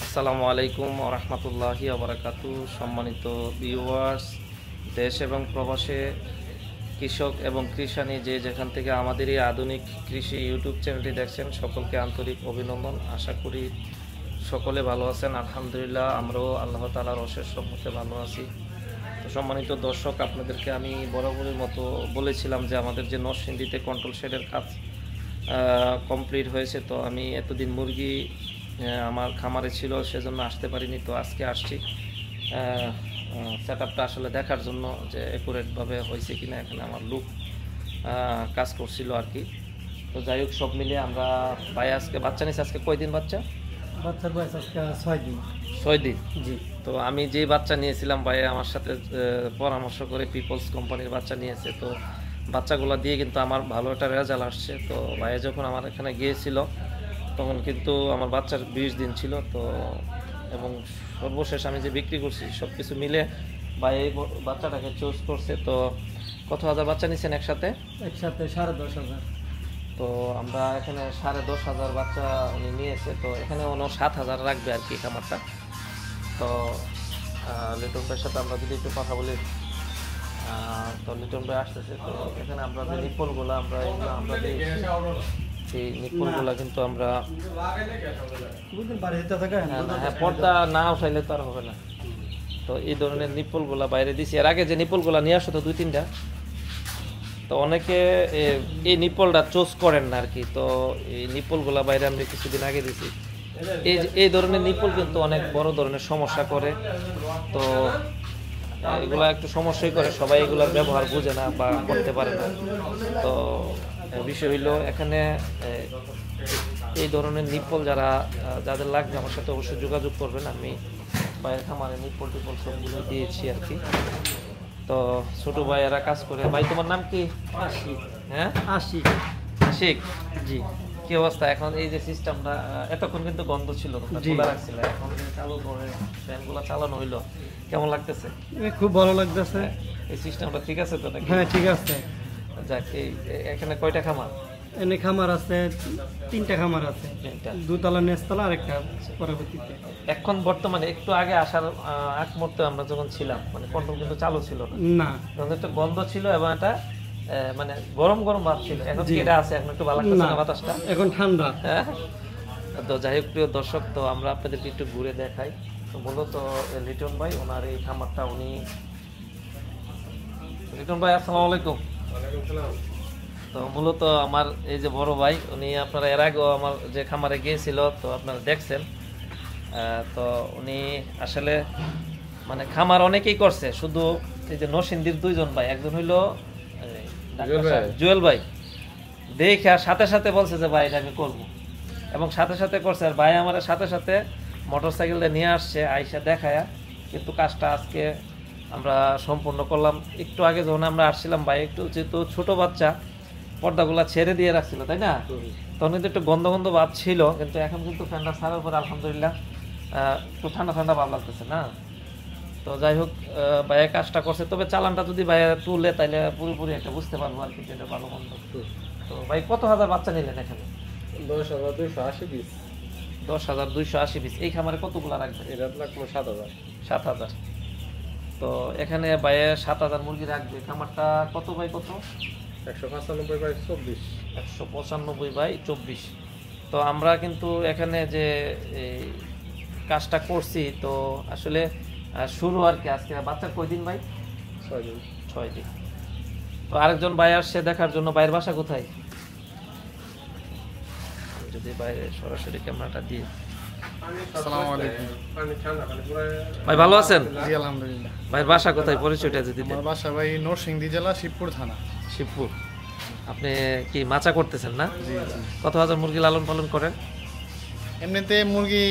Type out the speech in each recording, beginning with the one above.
আসসালামু আলাইকুম ওয়া রাহমাতুল্লাহি ওয়া বারাকাতুহু। সম্মানিত ভিউয়ার্স, দেশ এবং প্রবাসে কৃষক এবং কৃষানি যে যেখান থেকে আমাদের এই আধুনিক কৃষি ইউটিউব চ্যানেলটি দেখছেন, সকলকে আন্তরিক অভিনন্দন। আশা করি সকলে ভালো আছেন। আলহামদুলিল্লাহ, আমরাও আল্লাহ তাআলার অশেষ রহমতে ভালো আছি। তো সম্মানিত দর্শক, আপনাদেরকে আমি বরাবরের মতো বলেছিলাম যে আমাদের যে নরসিংদীতে কন্ট্রোল শেডের কাজ কমপ্লিট হয়েছে। তো আমি এতদিন মুরগি আমার খামারে ছিল, সেজন্য আসতে পারিনি। তো আজকে আসছি সেট আপটা আসলে দেখার জন্য যে অ্যাকুরেটভাবে হয়েছে কিনা। এখানে আমার লোক কাজ করছিল আর কি। তো যাই হোক, সব মিলিয়ে আমরা ভাই আজকে বাচ্চা নিয়েছি। আজকে কয়দিন বাচ্চা? বাচ্চার বয়স আজকে 6 দিন। 6 দিন। জি। তো আমি যেই বাচ্চা নিয়েছিলাম, ভাই আমার সাথে পরামর্শ করে পিপলস কোম্পানির বাচ্চা নিয়েছে। তো বাচ্চাগুলো দিয়ে কিন্তু আমার ভালো একটা রেজাল্ট আসছে। তো ভাই যখন আমার এখানে গিয়েছিল তখন কিন্তু আমার বাচ্চার 20 দিন ছিল। তো এবং সর্বশেষ আমি যে বিক্রি করছি সব কিছু মিলে ভাই এই বাচ্চাটাকে চুজ করছে। তো কত হাজার বাচ্চা নিচ্ছেন একসাথে? একসাথে 10,500। তো আমরা এখানে 10,500 বাচ্চা উনি নিয়েছে। তো এখানে উনি 7,000 রাখবে আর কি খামারটা। তো লিটন ভাইয়ের সাথে আমরা যদি একটু কথা বলি। তো লিটন ভাই আসতেছে। তো এখানে আমরা যে নিপলগুলো এই নিপলগুলো কিন্তু আমরা হ্যাঁ পর্দা না উঠাইলে তো আর হবে না। তো এই ধরনের নিপলগুলা বাইরে দিছি। এর আগে যে নিপলগুলা নিয়ে আসতো 2-3টা, তো অনেকে এই নিপলটা চুজ করেন না আর কি। তো এই নিপলগুলা বাইরে আমরা কিছুদিন আগে দিছি। এই ধরনের নিপল কিন্তু অনেক বড় ধরনের সমস্যা করে। তো এগুলা একটু সমস্যাই করে, সবাই এগুলার ব্যবহার বুঝে না বা করতে পারে না। তো বিষয় হইলো এখানে এই ধরনের নিপল যাদের লাগবে আমার সাথে অবশ্যই যোগাযোগ করবেন। আমি বাইরের খামারে নিপল টিপল সবগুলো দিয়েছি আর কি। তো ছোট ভাইয়েরা কাজ করে। ভাই তোমার নাম কি? আশিক। হ্যাঁ, আশিক। আশিক। জি। কি অবস্থা এখন? এই যে সিস্টেমটা এতক্ষণ কিন্তু বন্ধ ছিল, খোলা রাখছিল, এখন চালু করে ফ্যানগুলো চালানো হইলো, কেমন লাগতেছে? খুব ভালো লাগতেছে। এই সিস্টেমটা ঠিক আছে তো নাকি? হ্যাঁ, ঠিক আছে। যাক, এখানে কয়টা খামার? এনে খামার আছে 3টা খামার আছে। 3টা। দুতলা নেস্তলা আর একটা পরবর্তীতে। এখন বর্তমানে একটু আগে আসার আগ মুহূর্তে আমরা যখন ছিলাম, মানে কন্ট্রোল কিন্তু চালু ছিল না, তখন একটু গন্ধ ছিল এবং এটা মানে গরম গরম ভাব ছিল। এখন কি এটা আছে? এখন একটু ভালো লাগতেছে না বাতাসটা? এখন ঠান্ডা। হ্যাঁ। তো যাই হোক, প্রিয় দর্শক, তো আমরা আপনাদেরকে একটু ঘুরে দেখাই। তো মূলত লিটন ভাই, ওনার এই খামারটা উনি লিটন ভাই, আসসালামু আলাইকুম। তো মূলত আমার এই যে বড় ভাই, উনি আপনারা এর আগেও আমার যে খামারে গিয়েছিল, তো আপনারা দেখছেন। তো উনি আসলে মানে খামার অনেকেই করছে, শুধু এই যে নরসিংদীর 2জন ভাই, একজন হইল জুয়েল ভাই, দেখে সাথে সাথে বলছে যে ভাই এটা আমি করবো, এবং সাথে সাথে করছে। আর ভাই আমার সাথে সাথে মোটরসাইকেলটা নিয়ে আসছে, আইসা দেখায়া কিন্তু কাজটা আজকে আমরা সম্পূর্ণ করলাম। একটু আগে যখন আমরা আসছিলাম, ভাই একটু যেহেতু ছোট বাচ্চা, পর্দাগুলা ছেড়ে দিয়ে রাখছিল, তাই না? তখন কিন্তু একটু গন্ধ গন্ধ ভাব ছিল, কিন্তু এখন কিন্তু ফ্যানটা ছাড়ার পর আলহামদুলিল্লাহ একটু ঠান্ডা ঠান্ডা ভাব লাগতেছে না। তো যাই হোক, ভাইয়া কাজটা করছে। তবে চালানটা যদি ভাইয়া তুলে তাহলে পুরোপুরি একটা বুঝতে পারবো আর কি, যেটা ভালো মন্দ। তো ভাই কত হাজার বাচ্চা নিলেন এখানে? 10,280 পিস। 10,280 পিস। এই খামারে কতগুলো রাখবেন? এটা লাগলো 7,000। 7,000। তো এখানে ভাইয়া 7,000 মুরগি রাখবে। খামারটা কত বাই কত? 195/24। 195/24। তো আমরা কিন্তু এখানে যে কাজটা করছি, তো আসলে শুরু আর কি। আজকে বাচ্চার কয়দিন ভাই? 6 দিন। 6 দিন। তো আরেকজন ভাই আসছে দেখার জন্য। ভাইয়ের বাসা কোথায়? যদি বাইরে সরাসরি ক্যামেরাটা দিয়ে। আসসালামু আলাইকুম। ভাই ভালো আছেন? জি আলহামদুলিল্লাহ। ভাইয়ের বাসা কোথায়, পরিচয়টা যদি দেন? আমার বাসা ভাই নরসিংদী জেলা শিবপুর থানা। শিবপুর। আপনি কি মাচা করতেছেন না? জি জি। কত হাজার মুরগি লালন পালন করেন? এমনিতে মুরগি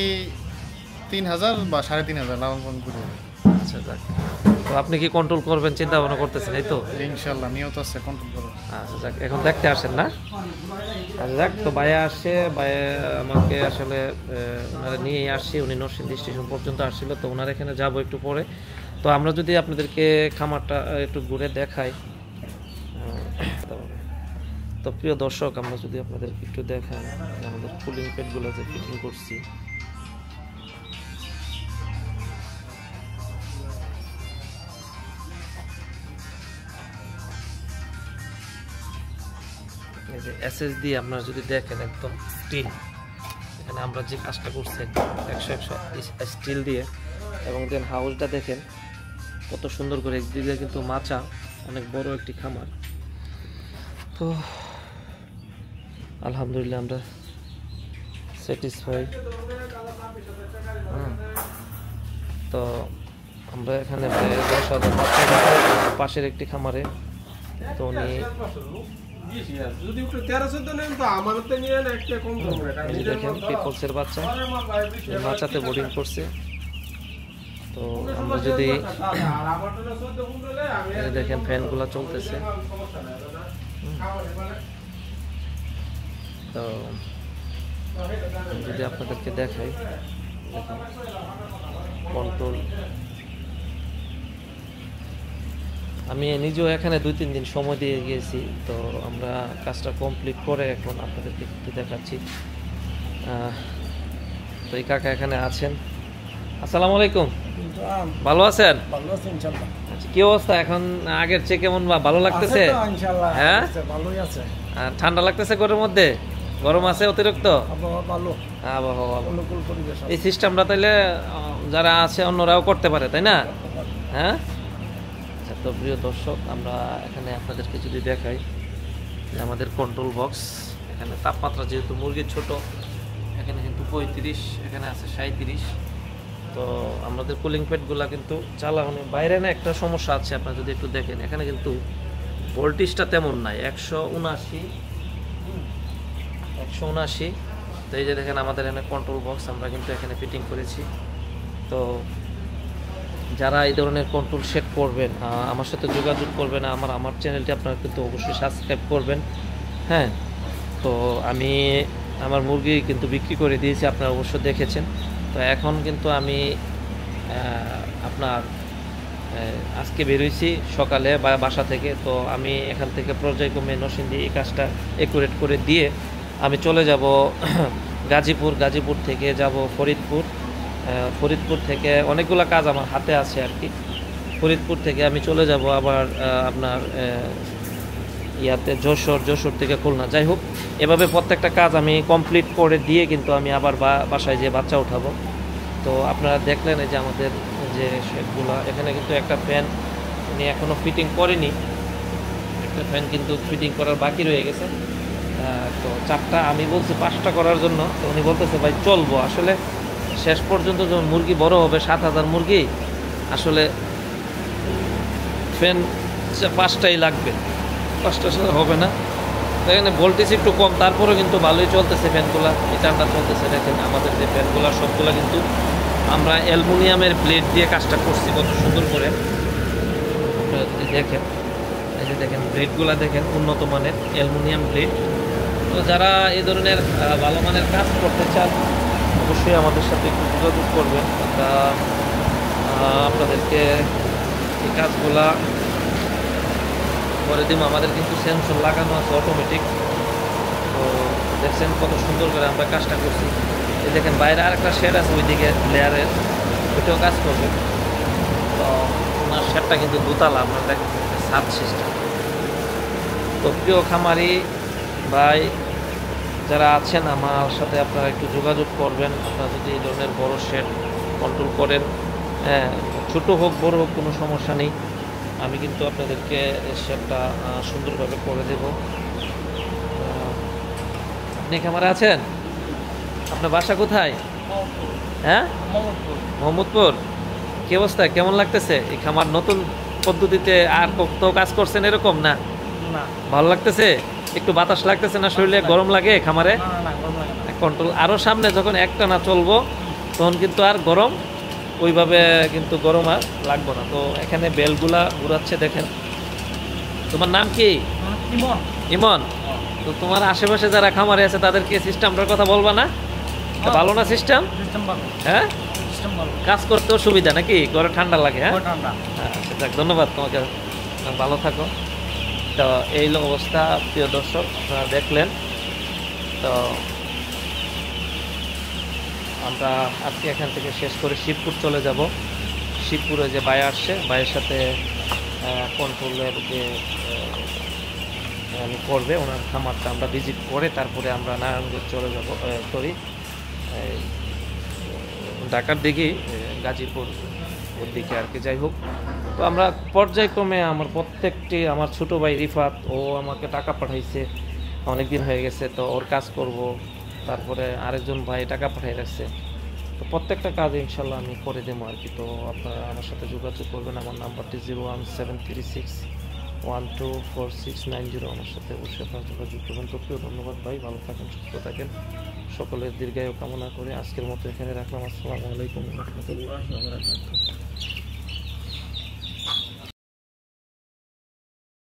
3,000 বা 3,500 লালন পালন করি। আচ্ছা, যাক। তো আপনি কি কন্ট্রোল করবেন চিন্তা ভাবনা করতেছেন, এই তো? ইনশাআল্লাহ নিয়ত আছে কন্ট্রোল করব। আচ্ছা, যাক। এখন দেখতে আসেন না? আচ্ছা, যাক। তো ভাইয়া আসছে, ভাইয়া আমাকে আসলে ওনারা নিয়েই আসছি। উনি নরসিংদী স্টেশন পর্যন্ত আসছিল, তো ওনার এখানে যাবো একটু পরে। তো আমরা যদি আপনাদেরকে খামারটা একটু ঘুরে দেখাই। তো প্রিয় দর্শক, আমরা যদি আপনাদেরকে একটু দেখাই আমাদের কুলিং প্যাডগুলো যে ফিটিং করছি, এই যে এসএস দিয়ে আপনারা যদি দেখেন একদম স্টিল, এখানে আমরা যে কাজটা করছি একদম 100 স্টিল দিয়ে, এবং দেন হাউসটা দেখেন কত সুন্দর করে, একদিকে কিন্তু মাচা, অনেক বড় একটি খামার। তো আলহামদুলিল্লাহ আমরা স্যাটিসফাই। তো আমরা এখানে 10,000 পাশের একটি খামারে, তো উনি দেখেন পিপলসের বাচ্চা মাচাতে বোর্ডিং করছে। তো আমরা যদি দেখেন ফ্যানগুলো চলতেছে, তো যদি আপনাদেরকে দেখাই, দেখুন কন্ট্রোল। আমি নিজেও এখানে 2-3 দিন সময় দিয়ে গিয়েছি। তো আমরা কাজটা কমপ্লিট করে এখন আপনাদেরকে একটু দেখাচ্ছি। তো এই কাকা এখানে আছেন। আসসালামু আলাইকুম, ভালো আছেন? আচ্ছা, কি অবস্থা এখন আগের চেয়ে কেমন, ভালো লাগতেছে? হ্যাঁ, ঠান্ডা লাগতেছে ঘরের মধ্যে? গরম আছে অতিরিক্ত? আবহাওয়া এই সিস্টেমটা তাইলে যারা আছে অন্যরাও করতে পারে, তাই না? হ্যাঁ। আচ্ছা, তো প্রিয় দর্শক, আমরা এখানে আপনাদেরকে যদি দেখাই যে আমাদের কন্ট্রোল বক্স, এখানে তাপমাত্রা যেহেতু মুরগির ছোট, এখানে কিন্তু 35, এখানে আছে 37। তো আমাদের কুলিং প্যাডগুলো কিন্তু চালানো বাইরে না, একটা সমস্যা আছে, আপনারা যদি একটু দেখেন এখানে কিন্তু ভোল্টেজটা তেমন নাই, 179। তো এই যে দেখেন আমাদের এখানে কন্ট্রোল বক্স আমরা কিন্তু এখানে ফিটিং করেছি। তো যারা এই ধরনের কন্ট্রোল সেট করবেন আমার সাথে যোগাযোগ করবেন, আমার চ্যানেলটি আপনারা কিন্তু অবশ্যই সাবস্ক্রাইব করবেন। হ্যাঁ, তো আমি আমার মুরগি কিন্তু বিক্রি করে দিয়েছি, আপনারা অবশ্য দেখেছেন। তো এখন কিন্তু আমি আপনার আজকে বেরোইছি সকালে বাসা থেকে। তো আমি এখান থেকে পর্যায়ক্রমে নরসিংদী এই কাজটা একুরেট করে দিয়ে আমি চলে যাব গাজীপুর থেকে যাব ফরিদপুর থেকে অনেকগুলো কাজ আমার হাতে আছে আর কি। ফরিদপুর থেকে আমি চলে যাব আবার আপনার ইয়াতে যশোর থেকে খুলনা, যাই হোক এভাবে প্রত্যেকটা কাজ আমি কমপ্লিট করে দিয়ে কিন্তু আমি আবার বাসায় যেয়ে বাচ্চা উঠাবো। তো আপনারা দেখলেন এই যে আমাদের যে শেডগুলো, এখানে কিন্তু একটা ফ্যান উনি এখনও ফিটিং করেনি, একটা ফ্যান কিন্তু ফিটিং করার বাকি রয়ে গেছে। তো 4টা, আমি বলছি 5টা করার জন্য, তো উনি বলতেছে ভাই চলবো। আসলে শেষ পর্যন্ত যখন মুরগি বড় হবে 7,000 মুরগি, আসলে ফ্যান 5টাই লাগবে, 5টা হবে না। তো এখানে ভোল্টেজ একটু কম, তারপরেও কিন্তু ভালোই চলতেছে ফ্যানগুলো, ঠান্ডা চলতেছে। দেখেন আমাদের যে ফ্যানগুলো সবগুলো কিন্তু আমরা অ্যালুমিনিয়ামের ব্লেড দিয়ে কাজটা করছি কত সুন্দর করে। আপনারা যদি দেখেন, এই যে দেখেন ব্লেডগুলো দেখেন, উন্নত মানের অ্যালুমিনিয়াম ব্লেড। তো যারা এই ধরনের ভালো মানের কাজ করতে চান অবশ্যই আমাদের সাথে একটু যোগাযোগ করবেন। আমরা আপনাদেরকে এই কাজগুলা করে দিব। আমাদের কিন্তু সেন্সর লাগানো আছে অটোমেটিক। তো দেখছেন কত সুন্দর করে আমরা কাজটা করছি। এই দেখেন বাইরে আরেকটা শেড আছে ওইদিকে লেয়ারের, ওইটাও কাজ করবে। তো ওনার শেডটা কিন্তু দোতলা, আপনার দেখেন ছাদ সিস্টেম। তো প্রিয় খামারি ভাই যারা আছেন আমার সাথে আপনারা একটু যোগাযোগ করবেন। আপনারা যদি এই ধরনের বড় শেড কন্ট্রোল করেন, হ্যাঁ ছোটো হোক বড় হোক কোনো সমস্যা নেই, আমি কিন্তু আপনাদেরকে শেডটা সুন্দরভাবে করে দেব। আপনি খামারে আছেন? আপনার বাসা কোথায়? হ্যাঁ, মোহাম্মদপুর। কি অবস্থা, কেমন লাগতেছে এই খামার? নতুন পদ্ধতিতে আর কত কাজ করছেন এরকম? না ভালো লাগতেছে? একটু বাতাস লাগতেছে না শরীরে? গরম লাগে খামারে? কন্ট্রোল আরও সামনে যখন একটানা চলবো তখন কিন্তু আর গরম ওইভাবে কিন্তু গরম আর লাগবো না। তো এখানে বেলগুলা ঘুরাচ্ছে দেখেন। তোমার নাম কি? ইমন। তো তোমার আশেপাশে যারা খামারে আছে তাদেরকে সিস্টেমটার কথা বলবা না? ভালো না সিস্টেম? হ্যাঁ, কাজ করতেও সুবিধা নাকি? ঘরে ঠান্ডা লাগে? হ্যাঁ, আচ্ছা যাক, ধন্যবাদ তোমাকে, ভালো থাকো। তো এই অবস্থা প্রিয় দর্শক আপনারা দেখলেন। তো আমরা আজকে এখান থেকে শেষ করে শিবপুর চলে যাব। শিবপুরে যে ভাই আসছে, ভাইয়ের সাথে কন্ট্রোলের যে উনি করবে, ওনার খামারটা আমরা ভিজিট করে তারপরে আমরা নারায়ণগঞ্জ চলে যাব সরি ঢাকার দিকে গাজীপুর ওর দিকে আর কি। যাই হোক, তো আমরা পর্যায়ক্রমে আমার প্রত্যেকটি, আমার ছোট ভাই রিফাত ও আমাকে টাকা পাঠাইছে, অনেক দিন হয়ে গেছে, তো ওর কাজ করব। তারপরে আরেকজন ভাই টাকা পাঠাই রাখছে, তো প্রত্যেকটা কাজ ইনশাল্লাহ আমি করে দেবো আর কি। তো আপনারা আমার সাথে যোগাযোগ করবেন, আমার নাম্বারটি 01736124690, আমার সাথে অবশ্যই আপনারা যোগাযোগ করবেন। তো প্রিয় ধন্যবাদ ভাই, ভালো থাকেন, সুস্থ থাকেন, সকলের দীর্ঘায়ু কামনা করে আজকের মতো এখানে রাখলাম। আসসালামু আলাইকুম ওয়া রাহমাতুল্লাহি ওয়া বারাকাতুহু।